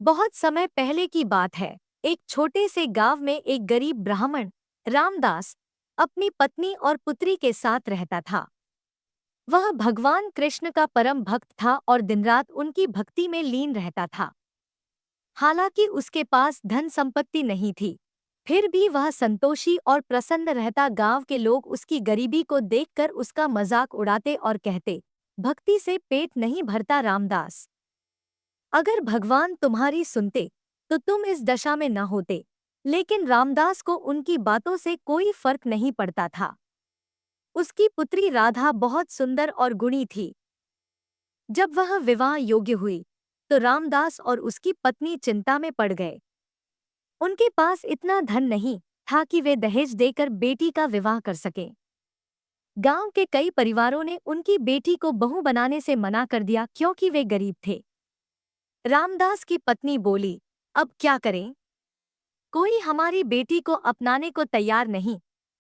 बहुत समय पहले की बात है। एक छोटे से गांव में एक गरीब ब्राह्मण रामदास अपनी पत्नी और पुत्री के साथ रहता था। वह भगवान कृष्ण का परम भक्त था और दिन रात उनकी भक्ति में लीन रहता था। हालांकि उसके पास धन संपत्ति नहीं थी, फिर भी वह संतोषी और प्रसन्न रहता। गांव के लोग उसकी गरीबी को देखकर उसका मजाक उड़ाते और कहते, भक्ति से पेट नहीं भरता रामदास। अगर भगवान तुम्हारी सुनते तो तुम इस दशा में न होते। लेकिन रामदास को उनकी बातों से कोई फर्क नहीं पड़ता था। उसकी पुत्री राधा बहुत सुंदर और गुणी थी। जब वह विवाह योग्य हुई तो रामदास और उसकी पत्नी चिंता में पड़ गए। उनके पास इतना धन नहीं था कि वे दहेज देकर बेटी का विवाह कर सकें। गांव के कई परिवारों ने उनकी बेटी को बहू बनाने से मना कर दिया क्योंकि वे गरीब थे। रामदास की पत्नी बोली, अब क्या करें? कोई हमारी बेटी को अपनाने को तैयार नहीं।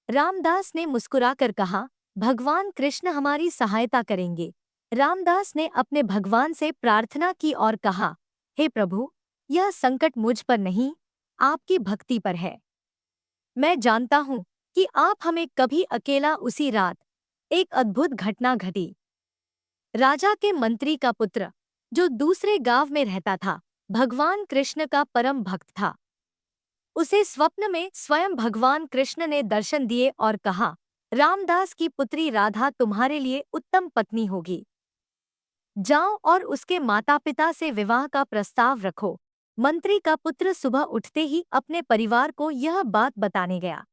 रामदास ने मुस्कुराकर कहा, भगवान कृष्ण हमारी सहायता करेंगे। रामदास ने अपने भगवान से प्रार्थना की और कहा, हे प्रभु, यह संकट मुझ पर नहीं, आपकी भक्ति पर है। मैं जानता हूँ कि आप हमें कभी अकेला। उसी रात एक अद्भुत घटना घटी। राजा के मंत्री का पुत्र, जो दूसरे गांव में रहता था, भगवान कृष्ण का परम भक्त था। उसे स्वप्न में स्वयं भगवान कृष्ण ने दर्शन दिए और कहा, रामदास की पुत्री राधा तुम्हारे लिए उत्तम पत्नी होगी। जाओ और उसके माता पिता से विवाह का प्रस्ताव रखो। मंत्री का पुत्र सुबह उठते ही अपने परिवार को यह बात बताने गया।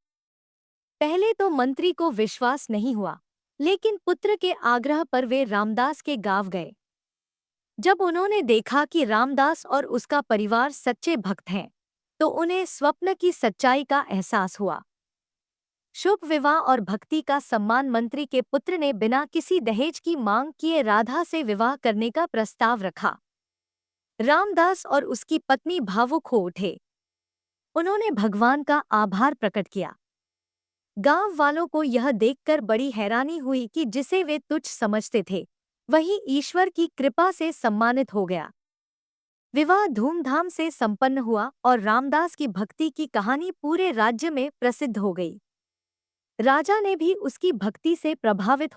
पहले तो मंत्री को विश्वास नहीं हुआ, लेकिन पुत्र के आग्रह पर वे रामदास के गांव गए। जब उन्होंने देखा कि रामदास और उसका परिवार सच्चे भक्त हैं, तो उन्हें स्वप्न की सच्चाई का एहसास हुआ। शुभ विवाह और भक्ति का सम्मान मंत्री के पुत्र ने बिना किसी दहेज की मांग किए राधा से विवाह करने का प्रस्ताव रखा। रामदास और उसकी पत्नी भावुक हो उठे। उन्होंने भगवान का आभार प्रकट किया। गांव वालों को यह देखकर बड़ी हैरानी हुई कि जिसे वे तुच्छ समझते थे, वही ईश्वर की कृपा से सम्मानित हो गया। विवाह धूमधाम से संपन्न हुआ और रामदास की भक्ति की कहानी पूरे राज्य में प्रसिद्ध हो गई। राजा ने भी उसकी भक्ति से प्रभावित हो